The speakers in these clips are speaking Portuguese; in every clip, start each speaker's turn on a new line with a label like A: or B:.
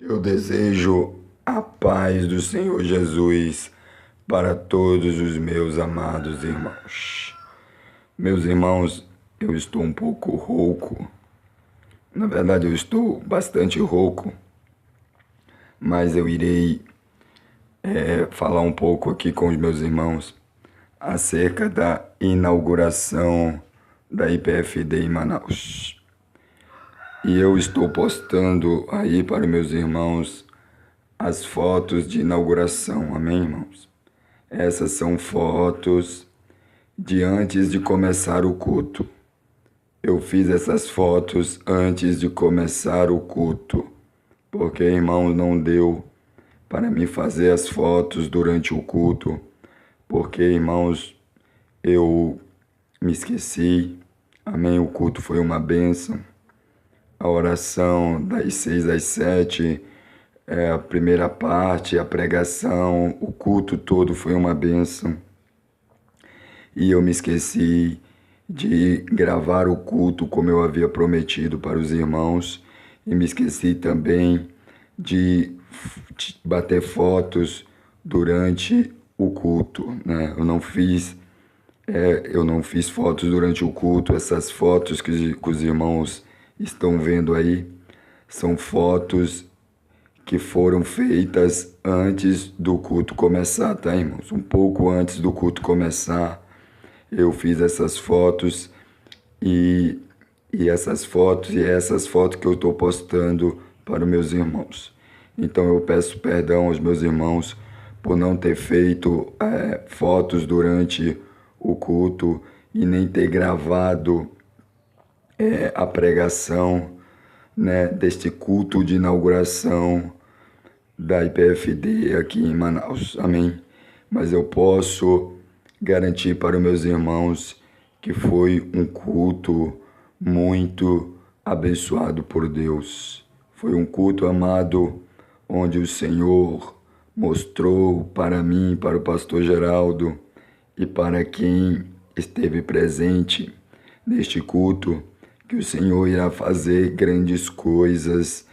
A: Eu desejo a paz do Senhor Jesus para todos os meus amados irmãos. Meus irmãos, eu estou um pouco rouco. Na verdade, eu estou bastante rouco, mas eu irei falar um pouco aqui com os meus irmãos acerca da inauguração da IPFD em Manaus. E eu estou postando aí para meus irmãos as fotos de inauguração, amém, irmãos? Essas são fotos de antes de começar o culto. Eu fiz essas fotos antes de começar o culto, porque, irmãos, não deu para mim fazer as fotos durante o culto, porque, irmãos, eu me esqueci, amém? O culto foi uma bênção. A oração das 6 às 7, a primeira parte, a pregação, o culto todo foi uma bênção. E eu me esqueci de gravar o culto como eu havia prometido para os irmãos. E me esqueci também de bater fotos durante o culto, né? Eu não fiz fotos durante o culto. Essas fotos que os irmãos estão vendo aí são fotos que foram feitas antes do culto começar, tá, irmãos? Um pouco antes do culto começar, eu fiz essas fotos e essas fotos que eu estou postando para os meus irmãos. Então eu peço perdão aos meus irmãos por não ter feito fotos durante o culto e nem ter gravado a pregação, né, deste culto de inauguração da IPFD aqui em Manaus, amém? Mas eu posso garantir para os meus irmãos que foi um culto muito abençoado por Deus. Foi um culto amado, onde o Senhor mostrou para mim, para o pastor Geraldo e para quem esteve presente neste culto, que o Senhor irá fazer grandes coisas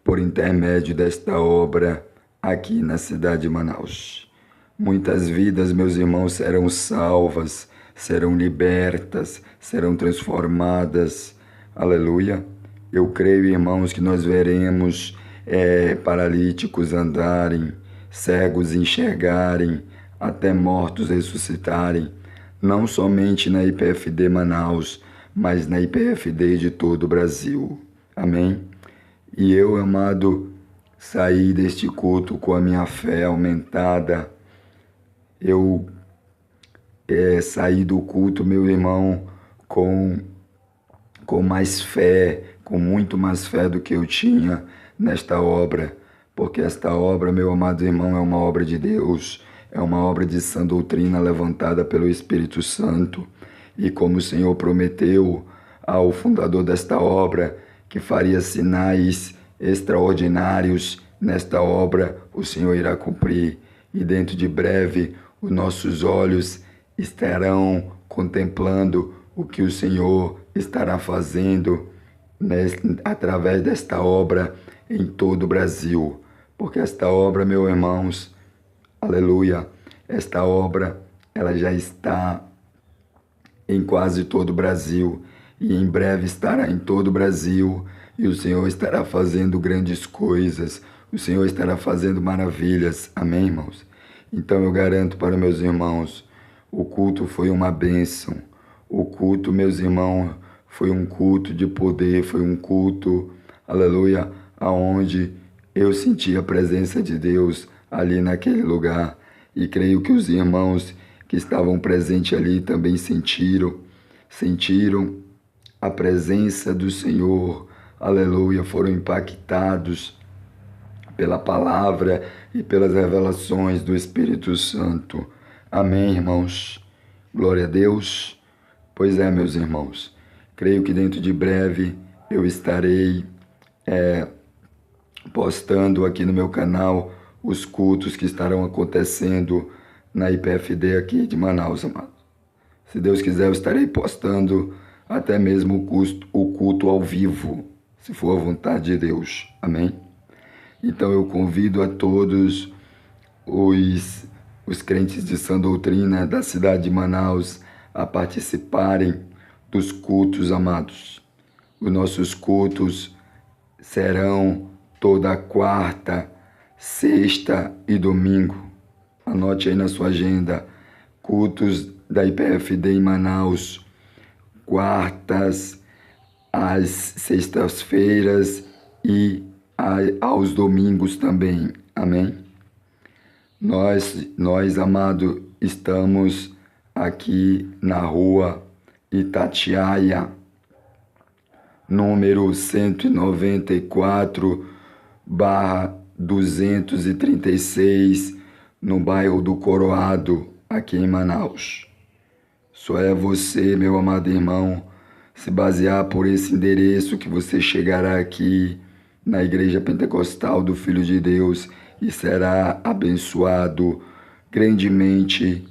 A: por intermédio desta obra aqui na cidade de Manaus. Muitas vidas, meus irmãos, serão salvas, serão libertas, serão transformadas. Aleluia. Eu creio, irmãos, que nós veremos paralíticos andarem, cegos enxergarem, até mortos ressuscitarem, não somente na IPFD Manaus, mas na IPFD de todo o Brasil. Amém? E eu, amado, saí deste culto com a minha fé aumentada. Eu saí do culto, meu irmão, com mais fé, com muito mais fé do que eu tinha nesta obra. Porque esta obra, meu amado irmão, é uma obra de Deus, é uma obra de sã doutrina levantada pelo Espírito Santo. E como o Senhor prometeu ao fundador desta obra que faria sinais extraordinários nesta obra, o Senhor irá cumprir. E dentro de breve, os nossos olhos estarão contemplando o que o Senhor estará fazendo através desta obra em todo o Brasil. Porque esta obra, meus irmãos, aleluia, esta obra, ela já está em quase todo o Brasil e em breve estará em todo o Brasil, e o Senhor estará fazendo grandes coisas, o Senhor estará fazendo maravilhas, amém, irmãos? Então eu garanto para meus irmãos, o culto foi uma bênção, o culto, meus irmãos, foi um culto de poder, foi um culto, aleluia, aonde eu senti a presença de Deus ali naquele lugar, e creio que os irmãos que estavam presentes ali também sentiram a presença do Senhor, aleluia, foram impactados pela palavra e pelas revelações do Espírito Santo. Amém, irmãos? Glória a Deus. Pois é, meus irmãos, creio que dentro de breve eu estarei postando aqui no meu canal os cultos que estarão acontecendo na IPFD aqui de Manaus, amados. Se Deus quiser, eu estarei postando até mesmo o culto ao vivo, se for a vontade de Deus. Amém? Então eu convido a todos os crentes de sã doutrina da cidade de Manaus a participarem dos cultos, amados. Os nossos cultos serão toda quarta, sexta e domingo. Anote aí na sua agenda. Cultos da IPFD em Manaus, quartas, às sextas-feiras e aos domingos também. Amém? Nós, amado, estamos aqui na rua Itatiaia, número 194/236, no bairro do Coroado, aqui em Manaus. Só é você, meu amado irmão, se basear por esse endereço que você chegará aqui na Igreja Pentecostal do Filho de Deus e será abençoado grandemente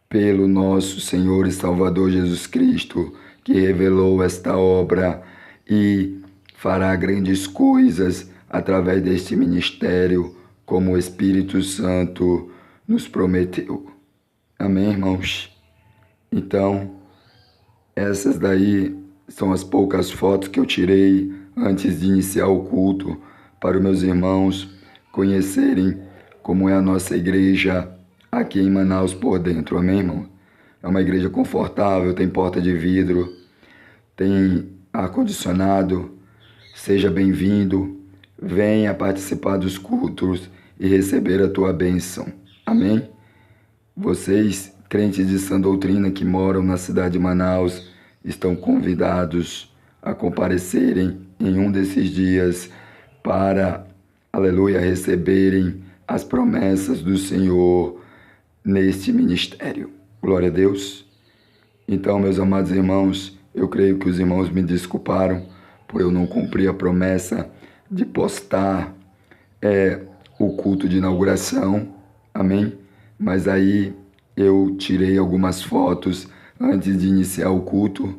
A: pelo nosso Senhor e Salvador Jesus Cristo, que revelou esta obra e fará grandes coisas através deste ministério, como o Espírito Santo nos prometeu. Amém, irmãos? Então, essas daí são as poucas fotos que eu tirei antes de iniciar o culto, para os meus irmãos conhecerem como é a nossa igreja aqui em Manaus por dentro. Amém, irmão? É uma igreja confortável, tem porta de vidro, tem ar-condicionado. Seja bem-vindo, venha participar dos cultos e receber a tua bênção. Amém? Vocês, crentes de sã doutrina que moram na cidade de Manaus, estão convidados a comparecerem em um desses dias para, aleluia, receberem as promessas do Senhor neste ministério. Glória a Deus. Então, meus amados irmãos, eu creio que os irmãos me desculparam por eu não cumprir a promessa de postar o culto de inauguração. Amém? Mas aí eu tirei algumas fotos antes de iniciar o culto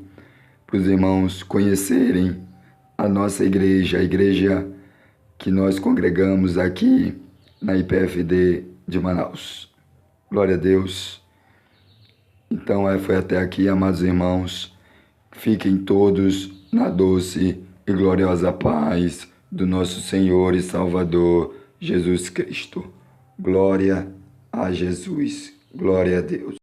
A: para os irmãos conhecerem a nossa igreja, a igreja que nós congregamos aqui na IPFD de Manaus. Glória a Deus. Então, foi até aqui, amados irmãos. Fiquem todos na doce e gloriosa paz do nosso Senhor e Salvador Jesus Cristo. Glória a Jesus. Glória a Deus.